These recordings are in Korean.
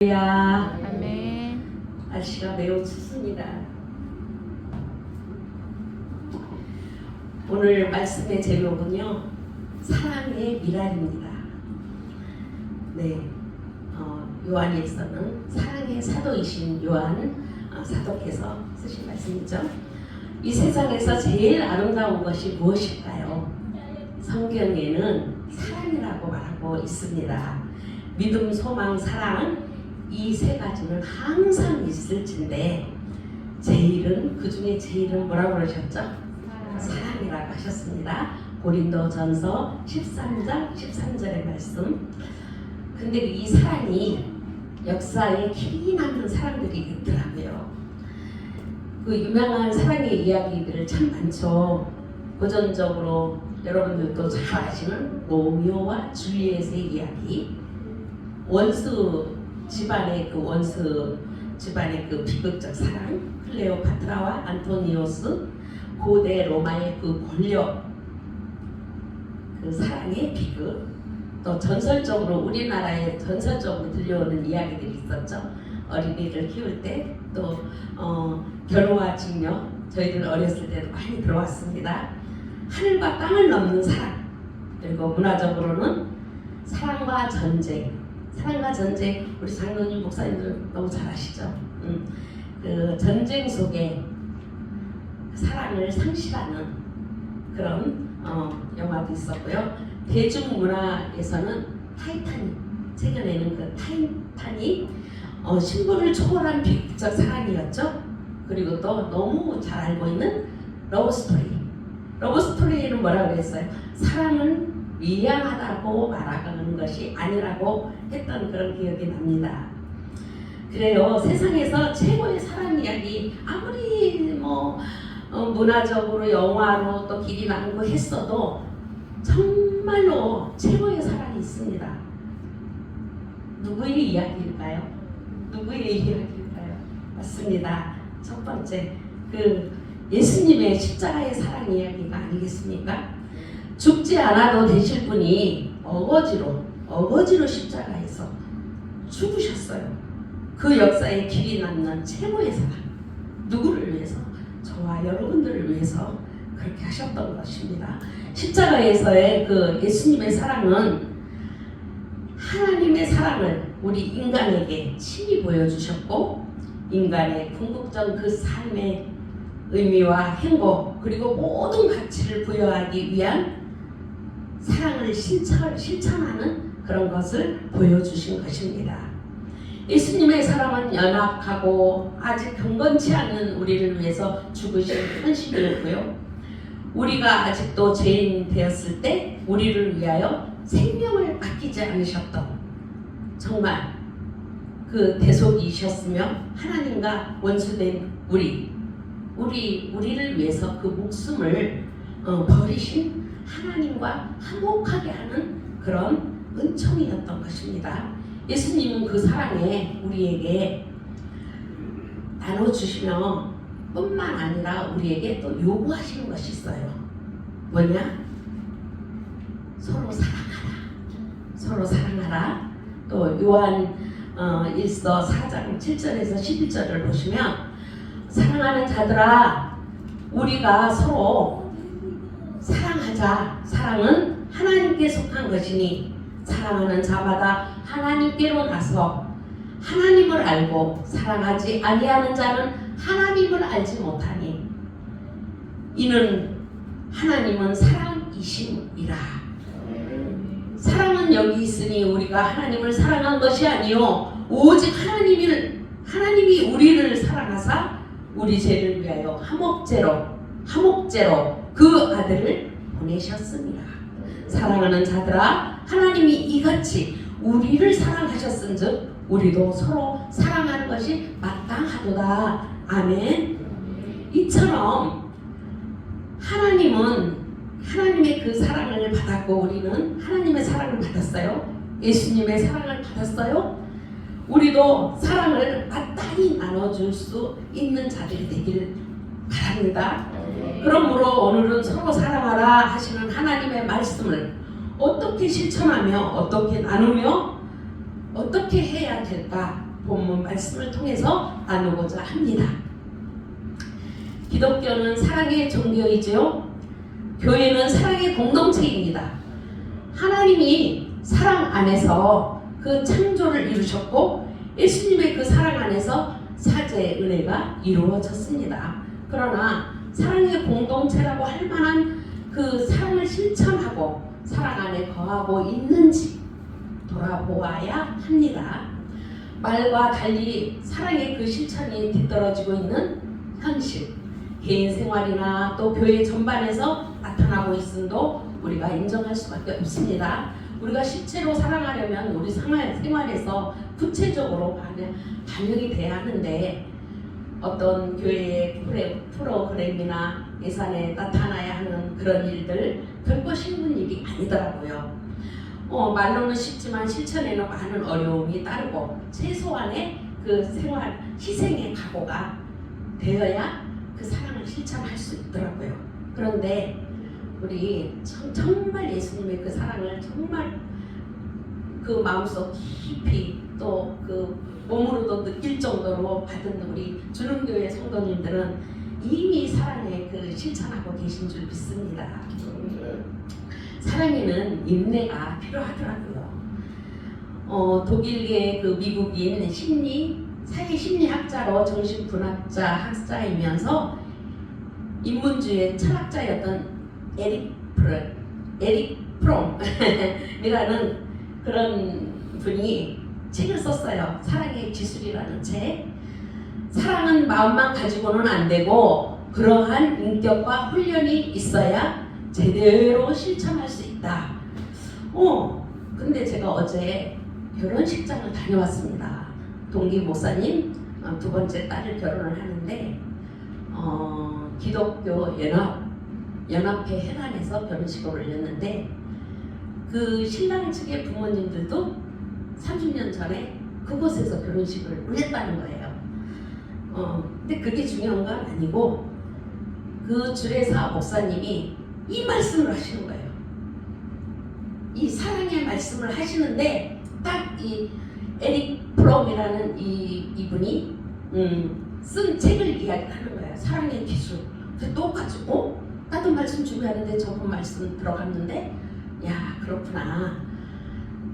야, 아멘. 날씨가 매우 춥습니다. 오늘 말씀의 제목은요, 사랑의 미랄입니다. 네, 요한일서는 사랑의 사도이신 요한 사도께서 쓰신 말씀이죠. 이 세상에서 제일 아름다운 것이 무엇일까요? 성경에는 사랑이라고 말하고 있습니다. 믿음, 소망, 사랑 이 세 가지는 항상 있을 텐데 그 중에 제일은 뭐라고 그러셨죠? 사랑이라고 하셨습니다. 고린도전서 13장 13절의 말씀. 근데 이 사랑이 역사에 길이 남는 사랑들이 있더라고요. 그 유명한 사랑의 이야기들 참 많죠. 고전적으로 여러분들도 잘 아시는 로미오와 줄리엣의 이야기, 원수 집안의 그 비극적 사랑, 클레오파트라와 안토니오스, 고대 로마의 그 권력, 그 사랑의 비극, 또 전설적으로 우리나라에 전설적으로 들려오는 이야기들이 있었죠. 어린이를 키울 때 또 결혼과 직녀, 저희들 어렸을 때도 많이 들어왔습니다. 하늘과 땅을 넘는 사랑, 그리고 문화적으로는 사랑과 전쟁, 우리 장로님 목사님들 너무 잘 아시죠? 그 전쟁 속에 사랑을 상실하는 그런 영화도 있었고요. 대중문화에서는 타이타닉, 최근에는 그 타이타닉 신분을 초월한 비극적 사랑이었죠. 그리고 또 너무 잘 알고 있는 러브스토리에는 뭐라고 그랬어요? 사랑은 미안하다고 말하는 것이 아니라고 했던 그런 기억이 납니다. 그래요. 세상에서 최고의 사랑 이야기 아무리 문화적으로 영화로 또 길이 남고 했어도 정말로 최고의 사랑이 있습니다. 누구의 이야기일까요? 맞습니다. 첫 번째, 그 예수님의 십자가의 사랑 이야기가 아니겠습니까? 죽지 않아도 되실 분이 어거지로 십자가에서 죽으셨어요. 그 역사에 길이 남는 최고의 사랑. 누구를 위해서? 저와 여러분들을 위해서 그렇게 하셨던 것입니다. 십자가에서의 그 예수님의 사랑은 하나님의 사랑을 우리 인간에게 친히 보여주셨고, 인간의 궁극적 그 삶의 의미와 행복, 그리고 모든 가치를 부여하기 위한 사랑을 실천하는 그런 것을 보여주신 것입니다. 예수님의 사랑은 연약하고 아직 경건치 않는 우리를 위해서 죽으신 헌신이었고요. 우리가 아직도 죄인 되었을 때 우리를 위하여 생명을 아끼지 않으셨던, 정말 그 대속이셨으며 하나님과 원수된 우리를 위해서 그 목숨을 버리신 하나님과 화목하게 하는 그런 은총이었던 것입니다. 예수님은 그 사랑에 우리에게 나눠주시며 뿐만 아니라 우리에게 또 요구하시는 것이 있어요. 뭐냐? 서로 사랑하라. 또 요한 1서 4장 7절에서 11절을 보시면, 사랑하는 자들아, 우리가 서로 사랑하자. 사랑은 하나님께 속한 것이니 사랑하는 자마다 하나님께로 가서 하나님을 알고, 사랑하지 아니하는 자는 하나님을 알지 못하니 이는 하나님은 사랑이심이라. 사랑은 여기 있으니 우리가 하나님을 사랑한 것이 아니요 오직 하나님이 우리를 사랑하사 우리 죄를 위하여 화목제로 그 아들을 보내셨습니다. 사랑하는 자들아, 하나님이 이같이 우리를 사랑하셨은즉 우리도 서로 사랑하는 것이 마땅하도다. 아멘. 이처럼 하나님의 그 사랑을 받았고, 우리는 하나님의 사랑을 받았어요. 예수님의 사랑을 받았어요. 우리도 사랑을 마땅히 나눠줄 수 있는 자들이 되길 바랍니다. 그러므로 오늘은 서로 사랑하라 하시는 하나님의 말씀을 어떻게 실천하며, 어떻게 나누며, 어떻게 해야 될까? 본문 말씀을 통해서 나누고자 합니다. 기독교는 사랑의 종교이죠. 교회는 사랑의 공동체입니다. 하나님이 사랑 안에서 그 창조를 이루셨고 예수님의 그 사랑 안에서 사죄의 은혜가 이루어졌습니다. 그러나 사랑의 공동체라고 할 만한 그 사랑을 실천하고 사랑 안에 거하고 있는지 돌아보아야 합니다. 말과 달리 사랑의 그 실천이 뒤떨어지고 있는 현실, 개인 생활이나 또 교회 전반에서 나타나고 있음도 우리가 인정할 수밖에 없습니다. 우리가 실제로 사랑하려면 우리 생활에서 구체적으로 반영이 돼야 하는데 어떤 교회의 프로그램이나 예산에 나타나야 하는 그런 일들 결코 쉬운 일이 아니더라고요. 말로는 쉽지만 실천에는 많은 어려움이 따르고 최소한의 그 생활 희생의 각오가 되어야 그 사랑을 실천할 수 있더라고요. 그런데 우리 정말 예수님의 그 사랑을 정말 그 마음속 깊이 또 그 몸으로도 느낄 정도로 받은 우리 주능교회 성도님들은 이미 사랑에 그 실천하고 계신 줄 믿습니다. 사랑에는 인내가 필요하더라고요. 독일계 그 미국인 사회 심리학자로 정신분학자 학자이면서 인문주의 철학자였던 에릭 프롬이라는 그런 분이 책을 썼어요. 사랑의 기술이라는 책. 사랑은 마음만 가지고는 안 되고 그러한 인격과 훈련이 있어야 제대로 실천할 수 있다. 근데 제가 어제 결혼식장을 다녀왔습니다. 동기 목사님 두 번째 딸을 결혼을 하는데 기독교 연합회 회관에서 결혼식을 올렸는데 그 신랑 측의 부모님들도 30년 전에 그곳에서 결혼식을 올렸다는 거예요. 근데 그게 중요한 건 아니고 그 주례사 목사님이 이 말씀을 하시는 거예요. 이 사랑의 말씀을 하시는데 딱 이 에릭 프롬이라는 이분이 쓴 책을 이야기하는 거예요. 사랑의 기술. 똑같이 나도 말씀 준비하는데 저분 말씀 들어갔는데 야 그렇구나.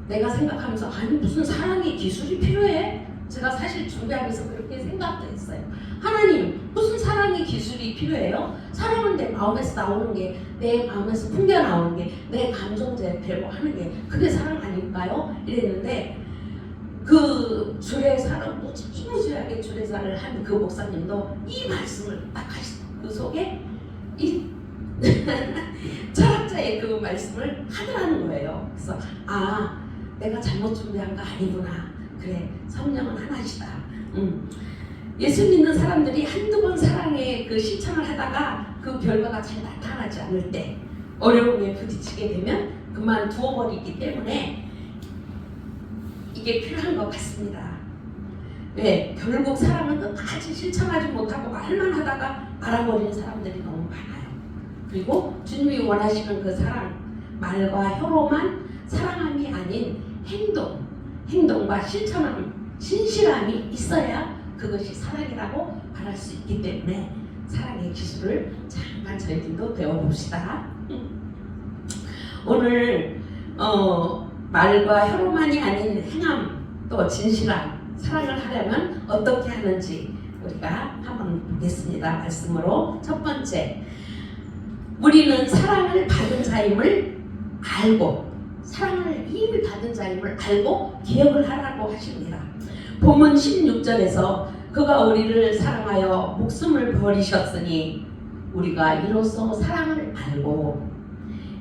내가 생각하면서 아니 무슨 사랑의 기술이 필요해? 제가 사실 준비하면서 그렇게 생각도 했어요. 하나님 무슨 사랑의 기술이 필요해요? 사랑은 내 마음에서 나오는 게 내 마음에서 풍겨 나오는 게 내 감정대로 하는 게 그게 사랑 아닐까요? 이랬는데 그 주례사를 무지무지하게 주례사를 한 그 목사님도 이 말씀을 딱 하시고 그 속에 이 철학자의 그 말씀을 하더라는 거예요. 그래서 내가 잘못 준비한 거 아니구나. 그래 성령은 하나시다. 예수 믿는 사람들이 한두 번 사랑의 그 실천을 하다가 그 결과가 잘 나타나지 않을 때 어려움에 부딪히게 되면 그만 두어버리기 때문에 이게 필요한 것 같습니다. 왜? 결국 사랑은 끝까지 실천하지 못하고 말만 하다가 알아버리는 사람들이 너무 많아요. 그리고 주님이 원하시는 그 사랑, 말과 혀로만 사랑함이 아닌 행동과 실천함, 신실함이 있어야 그것이 사랑이라고 말할 수 있기 때문에 사랑의 기술을 잠깐 저희들도 배워봅시다. 오늘 말과 혀로만이 아닌 행함 또 진실함 사랑을 하려면 어떻게 하는지 우리가 한번 보겠습니다. 말씀으로 첫 번째, 우리는 사랑을 받은 자임을 알고 사랑을 이미 받은 자임을 알고 기억을 하라고 하십니다. 본문 16절에서 그가 우리를 사랑하여 목숨을 버리셨으니 우리가 이로써 사랑을 알고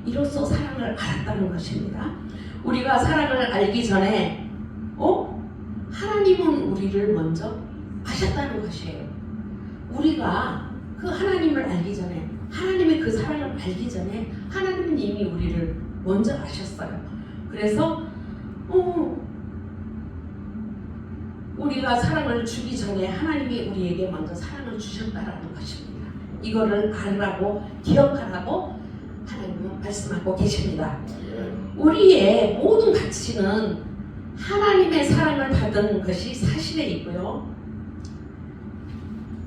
이로써 사랑을 알았다는 것입니다. 우리가 사랑을 알기 전에 하나님은 우리를 먼저 아셨다는 것이에요. 우리가 그 하나님을 알기 전에 하나님의 그 사랑을 알기 전에 하나님은 이미 우리를 먼저 아셨어요. 그래서 우리가 사랑을 주기 전에 하나님이 우리에게 먼저 사랑을 주셨다라는 것입니다. 이거를 알라고 기억하라고 하나님은 말씀하고 계십니다. 우리의 모든 가치는 하나님의 사랑을 받은 것이 사실에 있고요.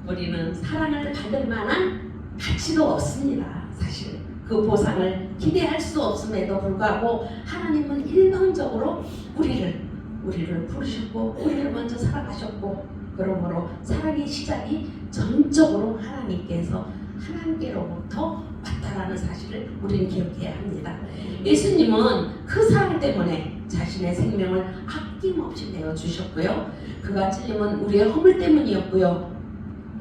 우리는 사랑을 받을 만한 가치도 없습니다. 사실 그 보상을 기대할 수 없음에도 불구하고 하나님은 일방적으로 우리를 부르셨고 우리를 먼저 사랑하셨고, 그러므로 사랑의 시작이 전적으로 하나님께로부터 왔다라는 사실을 우리는 기억해야 합니다. 예수님은 그 사랑 때문에 자신의 생명을 아낌없이 내어주셨고요. 그가 찔림은 우리의 허물 때문이었고요.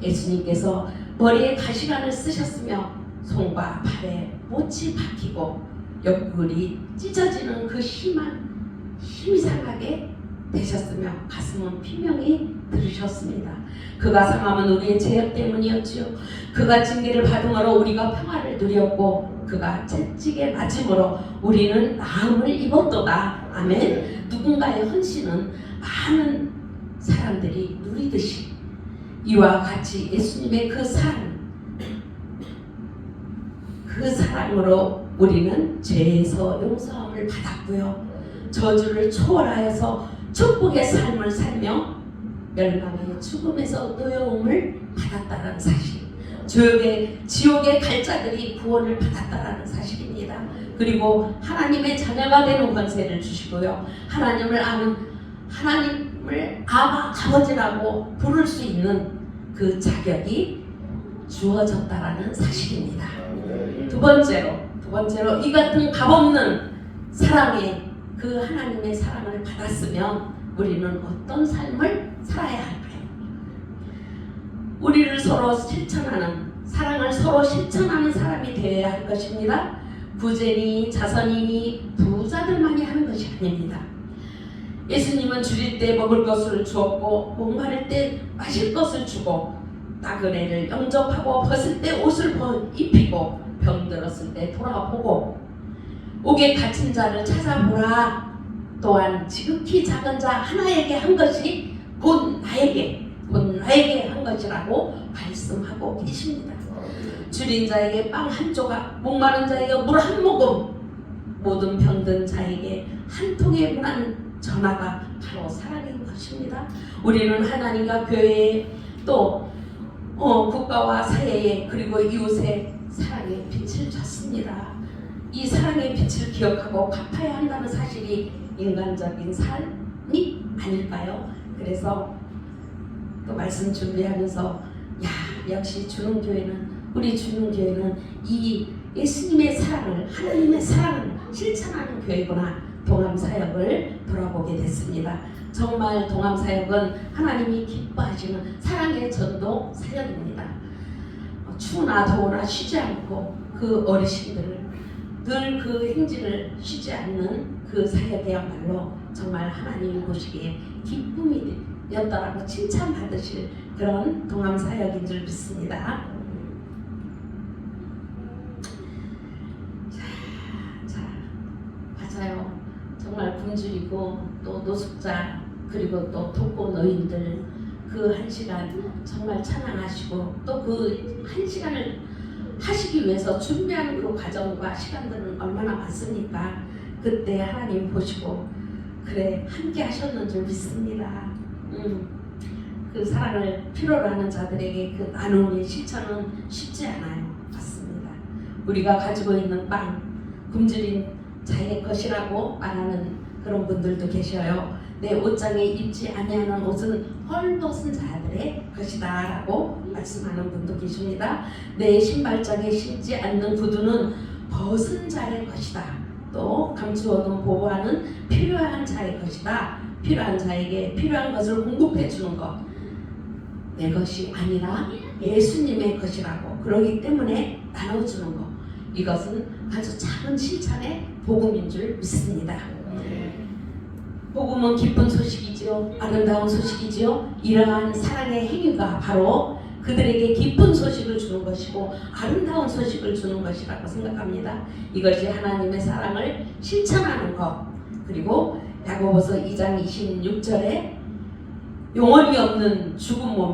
예수님께서 머리에 가시관을 쓰셨으며 손과 발에 못이 박히고 옆구리 찢어지는 그 힘이 상하게 되셨으며 가슴은 피명이 들으셨습니다. 그가 상함은 우리의 죄악 때문이었지요. 그가 징계를 받음으로 우리가 평화를 누렸고 그가 채찍에 맞음으로 우리는 나음을 입었도다. 아멘. 누군가의 헌신은 많은 사람들이 누리듯이 이와 같이 예수님의 그 사랑으로 우리는 죄에서 용서함을 받았고요. 저주를 초월하여서 축복의 삶을 살며 멸망의 죽음에서 노여움을 받았다는 사실, 지옥의 갈자들이 구원을 받았다는 사실입니다. 그리고 하나님의 자녀가 되는 권세를 주시고요. 하나님을 아바 아버지라고 부를 수 있는 그 자격이 주어졌다라는 사실입니다. 두 번째로 이 같은 값없는 사랑의 그 하나님의 사랑을 받았으면 우리는 어떤 삶을 살아야 할까요? 사랑을 서로 실천하는 사람이 되어야 할 것입니다. 부자니 자선이니 부자들만이 하는 것이 아닙니다. 예수님은 줄일 때 먹을 것을 주었고 목마를 때 마실 것을 주고 나그네를 영접하고 벗을 때 옷을 입히고 병들었을 때 돌아보고 옥에 갇힌 자를 찾아보라. 또한 지극히 작은 자 하나에게 한 것이 곧 나에게 한 것이라고 말씀하고 계십니다. 줄인 자에게 빵 한 조각, 목마른 자에게 물 한 모금, 모든 병든 자에게 한 통의 물 한 전화가 바로 사랑인 것입니다. 우리는 하나님과 교회에 또 국가와 사회에 그리고 이웃에 사랑의 빛을 줬습니다. 이 사랑의 빛을 기억하고 갚아야 한다는 사실이 인간적인 삶이 아닐까요? 그래서 또 말씀 준비하면서 역시 우리 주는 교회는 이 예수님의 사랑을, 하나님의 사랑을 실천하는 교회구나. 동암사역을 돌아보게 됐습니다. 정말 동암사역은 하나님이 기뻐하시는 사랑의 전도 사역입니다. 추우나 더우나 쉬지 않고 그 어르신들을 늘 그 행진을 쉬지 않는 그 사역이야말로 정말 하나님이 보시기에 기쁨이었다라고 칭찬받으실 그런 동암사역인 줄 믿습니다. 맞아요. 정말 굶주리고 또 노숙자 그리고 또 독거 노인들 그 한 시간 정말 찬양하시고 또 그 한 시간을 하시기 위해서 준비하는 그 과정과 시간들은 얼마나 많습니까? 그때 하나님 보시고 그래 함께 하셨는 줄 믿습니다. 그 사랑을 필요로 하는 자들에게 그 나눔의 실천은 쉽지 않아요. 맞습니다. 우리가 가지고 있는 빵 굶주린 자의 것이라고 말하는 그런 분들도 계셔요. 내 옷장에 입지 아니하는 옷은 헐벗은 자들의 것이다 라고 말씀하는 분도 계십니다. 내 신발장에 신지 않는 구두는 벗은 자의 것이다. 또 감추어둔 보호하는 필요한 자의 것이다. 필요한 자에게 필요한 것을 공급해 주는 것, 내 것이 아니라 예수님의 것이라고, 그러기 때문에 나눠주는 것, 이것은 아주 작은 실천의 복음인 줄 믿습니다. 복음은 기쁜 소식이지요. 아름다운 소식이지요. 이러한 사랑의 행위가 바로 그들에게 기쁜 소식을 주는 것이고 아름다운 소식을 주는 것이라고 생각합니다. 이것이 하나님의 사랑을 실천하는 것. 그리고 야고보서 2장 26절에 영원히 없는 죽은 몸,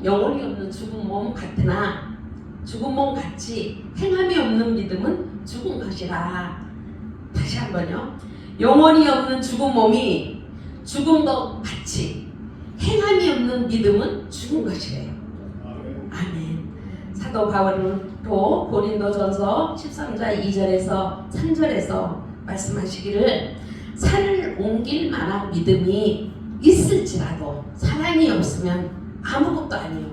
영원히 없는 죽은 몸 같으나 죽은 몸 같이 행함이 없는 믿음은 죽은 것이라. 다시 한번요. 영혼이 없는 죽은 몸이 죽은 것 같이 행함이 없는 믿음은 죽은 것이래요. 아멘. 사도 바울은 또 고린도전서 13장 2절에서 3절에서 말씀하시기를 산을 옮길 만한 믿음이 있을지라도 사랑이 없으면 아무것도 아니요.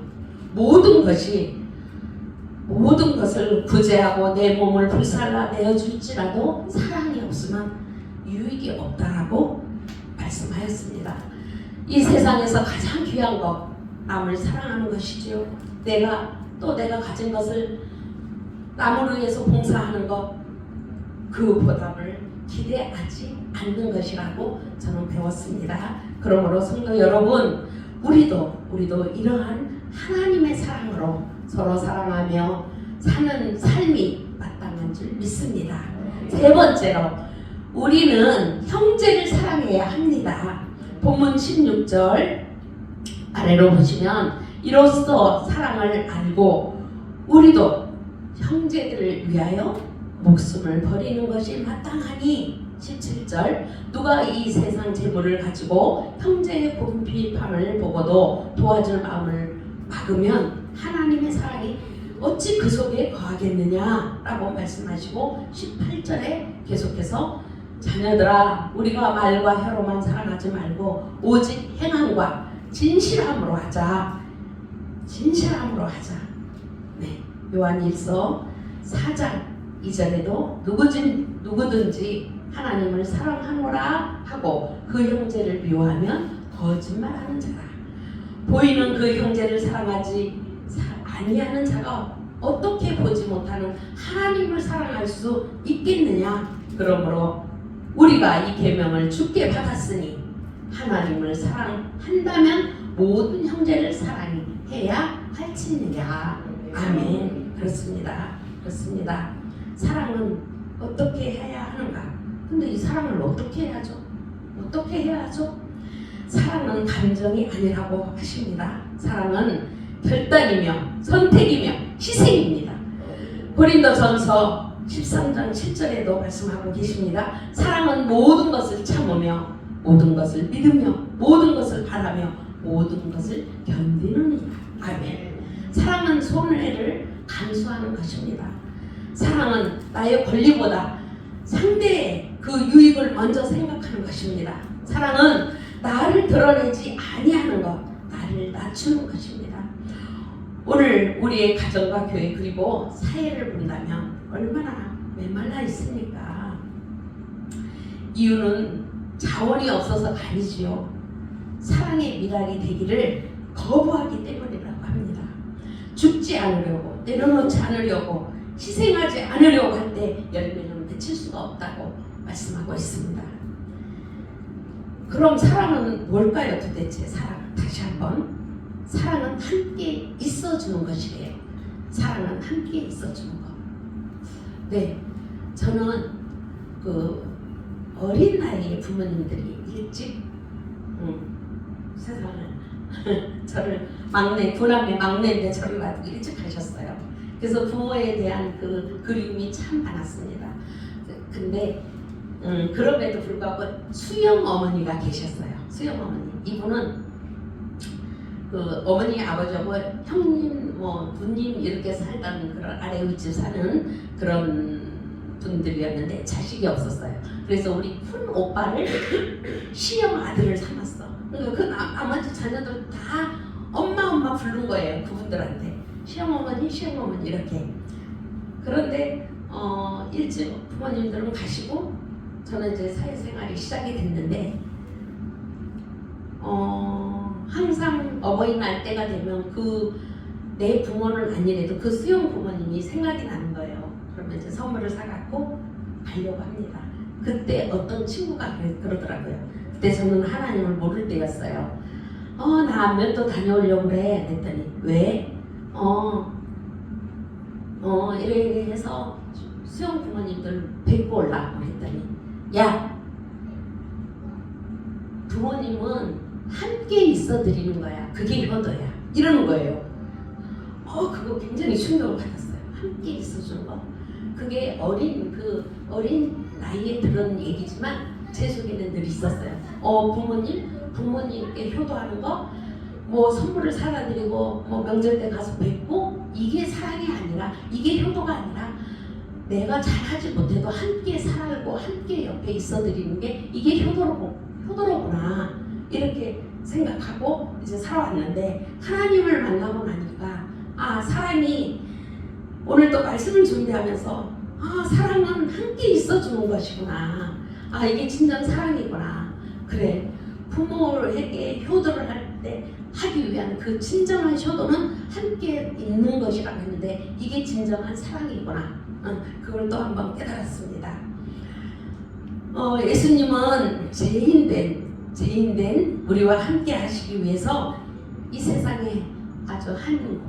모든 것을 구제하고 내 몸을 불살라 내어줄지라도 사랑이 없으면 유익이 없다라고 말씀하였습니다. 이 세상에서 가장 귀한 것, 남을 사랑하는 것이지요. 내가 가진 것을 남을 위해서 봉사하는 것, 그 보답을 기대하지 않는 것이라고 저는 배웠습니다. 그러므로 성도 여러분, 우리도 이러한 하나님의 사랑으로 서로 사랑하며 사는 삶이 마땅한 줄 믿습니다. 세 번째로 우리는 형제를 사랑해야 합니다. 본문 16절 아래로 보시면 이로써 사랑을 알고 우리도 형제들을 위하여 목숨을 버리는 것이 마땅하니 17절 누가 이 세상 재물을 가지고 형제의 궁핍함을 보고도 도와줄 마음을 막으면 하나님의 사랑이 어찌 그 속에 거하겠느냐라고 말씀하시고 18절에 계속해서 자녀들아 우리가 말과 혀로만 사랑하지 말고 오직 행함과 진실함으로 하자. 네, 요한일서 4장 2절에도 누구든지 하나님을 사랑하노라 하고 그 형제를 미워하면 거짓말하는 자라. 보이는 그 형제를 사랑하지 아니하는 자가 어떻게 보지 못하는 하나님을 사랑할 수 있겠느냐. 그러므로 우리가 이 계명을 주께 받았으니 하나님을 사랑한다면 모든 형제를 사랑해야 할지니라. 아멘. 그렇습니다. 사랑은 어떻게 해야 하는가? 근데 이 사랑을 어떻게 해야죠? 사랑은 감정이 아니라고 하십니다. 사랑은 결단이며 선택이며 희생입니다. 고린도전서 13장 7절에도 말씀하고 계십니다. 사랑은 모든 것을 참으며 모든 것을 믿으며 모든 것을 바라며 모든 것을 견디느니라. 아멘. 사랑은 손해를 감수하는 것입니다. 사랑은 나의 권리보다 상대의 그 유익을 먼저 생각하는 것입니다. 사랑은 나를 드러내지 아니하는 것, 나를 낮추는 것입니다. 오늘 우리의 가정과 교회 그리고 사회를 본다면 얼마나 메말라 있습니까? 이유는 자원이 없어서가 아니지요. 사랑의 미랄이 되기를 거부하기 때문이라고 합니다. 죽지 않으려고, 내려놓지 않으려고, 희생하지 않으려고 할 때 열매는 맺힐 수가 없다고 말씀하고 있습니다. 그럼 사랑은 뭘까요 도대체? 다시 한번. 사랑은 함께 있어주는 것이래요. 사랑은 함께 있어주는 것. 네, 저는 그 어린 나이에 부모님들이 일찍 세상을 저를 구남매 막내인데 저를 놔두고 일찍 가셨어요. 그래서 부모에 대한 그 그리움이 참 많았습니다. 근데 그럼에도 불구하고 수영 어머니가 계셨어요. 수영 어머니. 이분은 그 어머니 아버지하고 형님 누님 이렇게 살던 그런 아래 윗집 사는 그런 분들이었는데 자식이 없었어요. 그래서 우리 큰 오빠를 시형 아들을 삼았어. 그러니까 그 나머지 자녀들 다 엄마 부른 거예요. 그분들한테 시어머니 이렇게. 그런데 일찍 부모님들은 가시고 저는 이제 사회생활이 시작이 됐는데 항상 어버이날 때가 되면 내 부모는 아니래도 그 수영 부모님이 생각이 나는 거예요. 그러면 이제 선물을 사갖고 가려고 합니다. 그때 어떤 친구가 그러더라고요. 그때 저는 하나님을 모를 때였어요. 나 몇 도 다녀오려고 그래. 그랬더니 왜? 이래 해서 수영 부모님들 뵙고 올라고 했더니 야, 부모님은 함께 있어 드리는 거야. 그게 효도야. 이러는 거예요. 그거 굉장히 충격을 받았어요. 함께 있어 주는 거. 그게 어린 나이에 들은 얘기지만 제 속에는 늘 있었어요. 부모님께 효도하는 거, 뭐 선물을 사다 드리고, 뭐 명절 때 가서 뵙고, 이게 사랑이 아니라, 이게 효도가 아니라, 내가 잘하지 못해도 함께 살고 함께 옆에 있어 드리는 게 이게 효도로구나 이렇게 생각하고 이제 살아왔는데, 하나님을 만나고 나니까 사랑이, 오늘 또 말씀을 준비하면서 사랑은 함께 있어 주는 것이구나, 이게 진정 사랑이구나. 그래, 부모에게 효도를 할 때 하기 위한 그 진정한 효도는 함께 있는 것이라고 했는데, 이게 진정한 사랑이구나. 그걸 또 한번 깨달았습니다. 예수님은 죄인된 우리와 함께 하시기 위해서 이 세상에 아주 한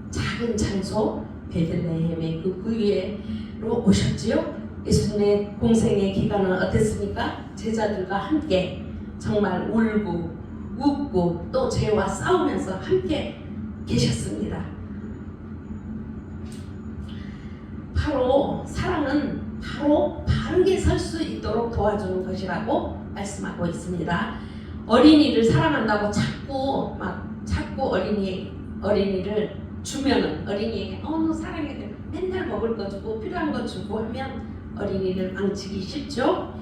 작은 장소 베들레헴의 그 구유에로 오셨지요. 예수님의 공생의 기간은 어땠습니까? 제자들과 함께 정말 울고 웃고 또 죄와 싸우면서 함께 계셨습니다. 바로 사랑은 바로 바르게 설 수 있도록 도와주는 것이라고 말씀하고 있습니다. 어린이를 사랑한다고 자꾸 어린이를 주면은, 어린이에게 너 사랑해, 맨날 먹을 거 주고 필요한 거 주고 하면 어린이를 망치기 쉽죠.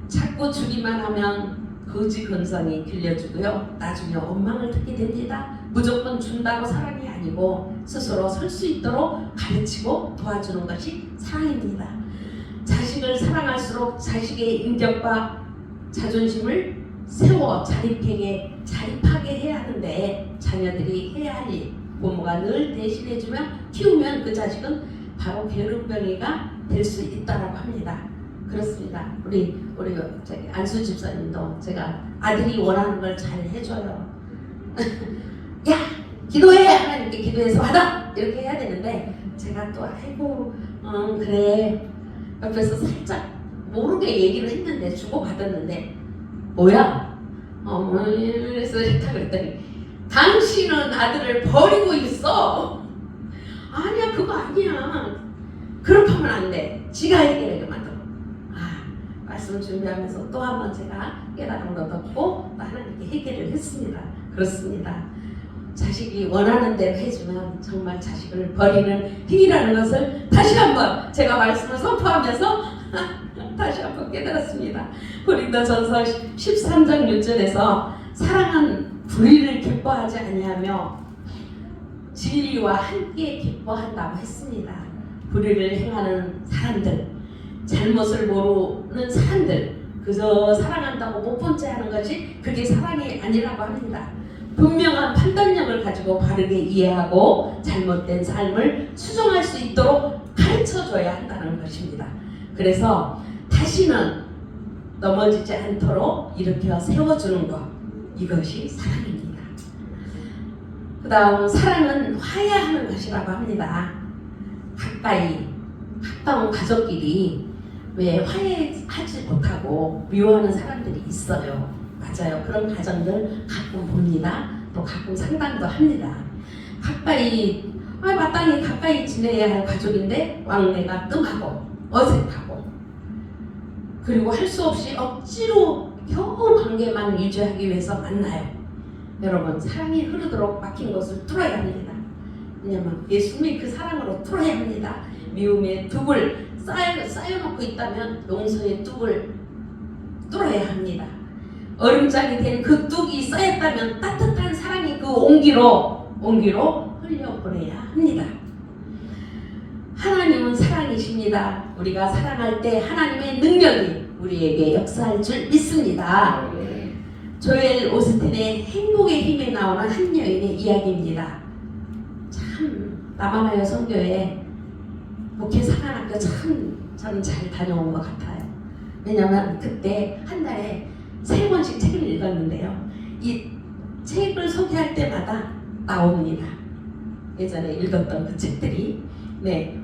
자꾸 주기만 하면 거지 근성이 길려주고요, 나중에 원망을 듣게 됩니다. 무조건 준다고 사랑이 아니고 스스로 설 수 있도록 가르치고 도와주는 것이 사랑입니다. 자식을 사랑할수록 자식의 인격과 자존심을 세워 자립하게 해야 하는데, 자녀들이 해야 할 일, 부모가 늘 대신해주며 키우면 그 자식은 바로 게으름뱅이가 될 수 있다고 합니다. 그렇습니다. 우리 안수 집사님도 제가 아들이 원하는 걸 잘 해줘요. 야, 기도해! 하나님께 기도해서 받아! 이렇게 해야 되는데, 제가 또 그래, 옆에서 살짝 모르게 얘기를 했는데, 주고받았는데, 뭐야? 그래서 했다 그랬더니, 당신은 아들을 버리고 있어. 아니야, 그거 아니야. 그렇게 하면 안 돼. 지가 해결하게 만들어. 말씀 준비하면서 또 한 번 제가 깨달음을 얻었고 또 하나님께 해결을 했습니다. 그렇습니다. 자식이 원하는 대로 해주면 정말 자식을 버리는 힘이라는 것을 다시 한번 제가 말씀을 선포하면서 다시 한번 깨달았습니다. 고린도전서 13장 6절에서 사랑은 불의를 기뻐하지 아니하며 진리와 함께 기뻐한다고 했습니다. 불의를 행하는 사람들, 잘못을 모르는 사람들, 그저 사랑한다고 못 본 채 하는 것이 그게 사랑이 아니라고 합니다. 분명한 판단력을 가지고 바르게 이해하고 잘못된 삶을 수정할 수 있도록 가르쳐줘야 한다는 것입니다. 그래서 다시는 넘어지지 않도록 일으켜 세워주는 것, 이것이 사랑입니다. 그 다음, 사랑은 화해하는 것이라고 합니다. 가까운 가족끼리 왜 화해하지 못하고 미워하는 사람들이 있어요. 맞아요. 그런 가정들 가끔 봅니다. 또 가끔 상담도 합니다. 마땅히 가까이 지내야 할 가족인데 왕래가 뜸하고 어색하고, 그리고 할 수 없이 억지로 겨우 관계만 유지하기 위해서 만나요. 여러분, 사랑이 흐르도록 막힌 것을 뚫어야 합니다. 왜냐면 예수님이 그 사랑으로 뚫어야 합니다. 미움의 둑을 쌓여놓고 있다면 용서의 뚝을 뚫어야 합니다. 얼음장이 된 그 뚝이 쌓였다면 따뜻한 사랑이 그 온기로 흘려보내야 합니다. 하나님은 사랑이십니다. 우리가 사랑할 때 하나님의 능력이 우리에게 역사할 줄 믿습니다. 조엘 오스틴의 행복의 힘에 나오는 한 여인의 이야기입니다. 참 남아나요 선교회 목회 사관학교 참 저는 잘 다녀온 것 같아요. 왜냐하면 그때 한 달에 3번씩 책을 읽었는데요. 이 책을 소개할 때마다 나옵니다. 예전에 읽었던 그 책들이.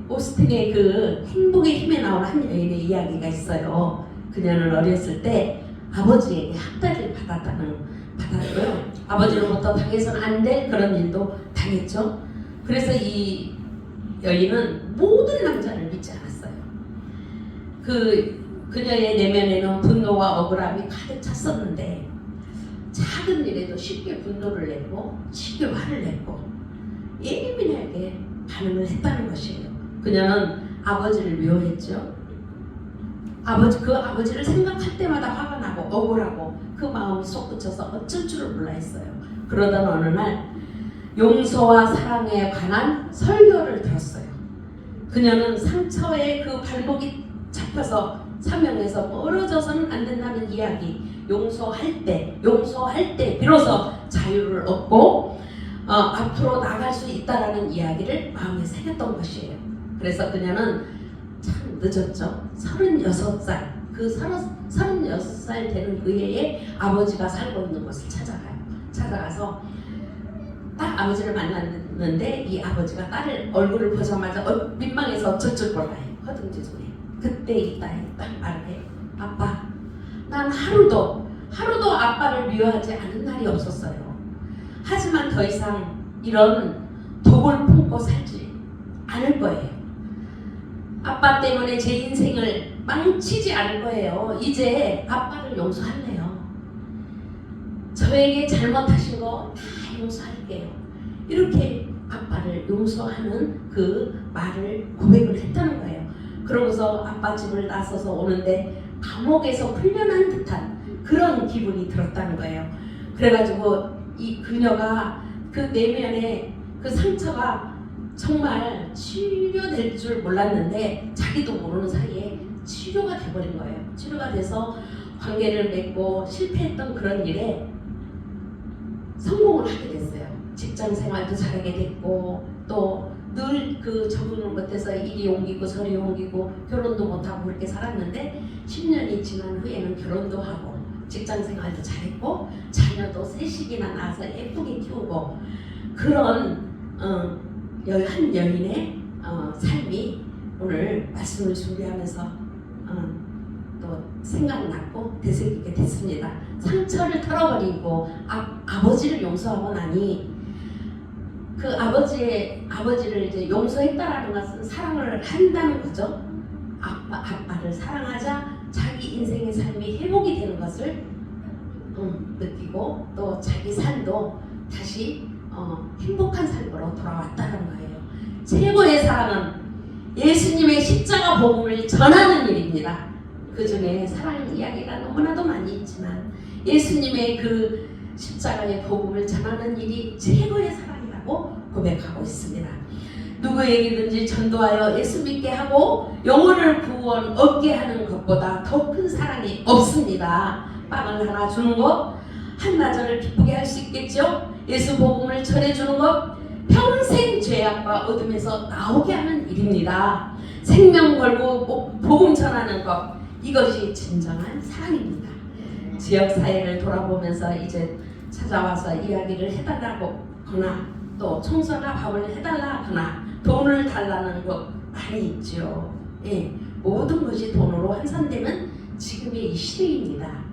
오스틴의 그 행복의 힘에 나오는 한 여인의 이야기가 있어요. 그녀는 어렸을 때 아버지에게 학대를 받았고요. 아버지로부터 당해서는 안 될 그런 일도 당했죠. 그래서 이 여인은 모든 남자를 믿지 않았어요. 그 그녀의 내면에는 분노와 억울함이 가득 찼었는데 작은 일에도 쉽게 분노를 내고 쉽게 화를 내고 예민하게 반응을 했다는 것이에요. 그녀는 아버지를 미워했죠. 그 아버지를 생각할 때마다 화가 나고 억울하고 그 마음이 솟구쳐서 어쩔 줄을 몰라 했어요. 그러던 어느 날 용서와 사랑에 관한 설교를 들었어요. 그녀는 상처에 그 발목이 잡혀서 사명에서 멀어져서는 안 된다는 이야기, 용서할 때 비로소 자유를 얻고 앞으로 나갈 수 있다라는 이야기를 마음에 새겼던 것이에요. 그래서 그녀는 참 늦었죠. 36살, 그 36살 되는 그 해에 아버지가 살고 있는 곳을 찾아가요. 찾아가서 딱 아버지를 만났는데 이 아버지가 딸을 얼굴을 보자마자 민망해서 젖을 몰라요. 허둥지둥해. 그때 이 딸이 딱 말을 해요. 아빠, 난 하루도 아빠를 미워하지 않은 날이 없었어요. 하지만 더 이상 이런 독을 품고 살지 않을 거예요. 아빠 때문에 제 인생을 망치지 않을 거예요. 이제 아빠를 용서할래요. 저에게 잘못하신 거 다 용서할게요. 이렇게 아빠를 용서하는 그 말을 고백을 했다는 거예요. 그러고서 아빠 집을 나서서 오는데 감옥에서 풀려난 듯한 그런 기분이 들었다는 거예요. 그래가지고 이 그녀가 그 내면에 그 상처가 정말 치료될 줄 몰랐는데 자기도 모르는 사이에 치료가 돼버린 거예요. 치료가 돼서 관계를 맺고 실패했던 그런 일에 성공을 하게 됐어요. 직장 생활도 잘하게 됐고 또 늘 그 적응을 못해서 이리 옮기고 저리 옮기고 결혼도 못하고 그렇게 살았는데 10년이 지난 후에는 결혼도 하고 직장 생활도 잘했고 자녀도 셋씩이나 낳아서 예쁘게 키우고 그런 한 여인의 삶이 오늘 말씀을 준비하면서 또 생각났고 되새기게 됐습니다. 상처를 털어버리고 아버지를 용서하고 나니 그 아버지를 이제 용서했다라는 것은 사랑을 한다는 거죠. 아빠를 사랑하자 자기 인생의 삶이 회복이 되는 것을 느끼고 또 자기 삶도 다시 행복한 삶으로 돌아왔다는 거예요. 최고의 사랑은 예수님의 십자가 복음을 전하는 일입니다. 그 중에 사랑 이야기가 너무나도 많이 있지만 예수님의 그 십자가의 복음을 전하는 일이 최고의 사랑이라고 고백하고 있습니다. 누구에게든지 전도하여 예수 믿게 하고 영혼을 구원 얻게 하는 것보다 더 큰 사랑이 없습니다. 빵을 하나 주는 것, 한나절을 기쁘게 할 수 있겠죠. 예수 복음을 전해주는 것, 평생 죄악과 어둠에서 나오게 하는 일입니다. 생명 걸고 복음 전하는 것, 이것이 진정한 사랑입니다. 지역사회를 돌아보면서 이제 찾아와서 이야기를 해달라거나 또 청소나 밥을 해달라거나 돈을 달라는 것 많이 있죠. 예, 모든 것이 돈으로 환산되는 지금의 이 시대입니다.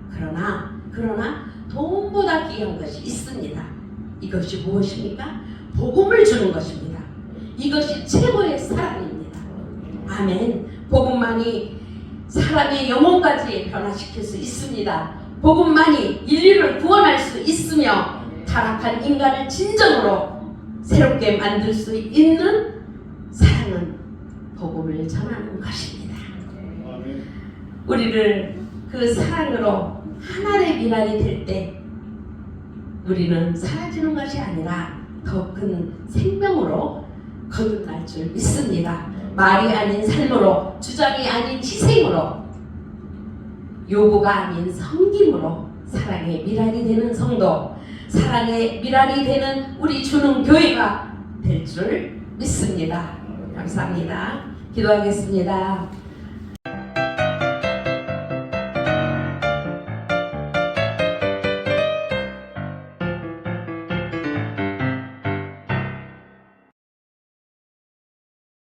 그러나 돈보다 귀한 것이 있습니다. 이것이 무엇입니까? 복음을 주는 것입니다. 이것이 최고의 사랑입니다. 아멘. 복음만이 사람의 영혼까지 변화시킬 수 있습니다. 복음만이 인류를 구원할 수 있으며 타락한 인간을 진정으로 새롭게 만들 수 있는 사랑은 복음을 전하는 것입니다. 우리를 그 사랑으로 하나의 미랄이 될 때 우리는 사라지는 것이 아니라 더 큰 생명으로 거듭날 줄 믿습니다. 말이 아닌 삶으로, 주장이 아닌 희생으로, 요구가 아닌 섬김으로 사랑의 미랄이 되는 성도, 사랑의 미랄이 되는 우리 주는 교회가 될 줄 믿습니다. 감사합니다. 기도하겠습니다.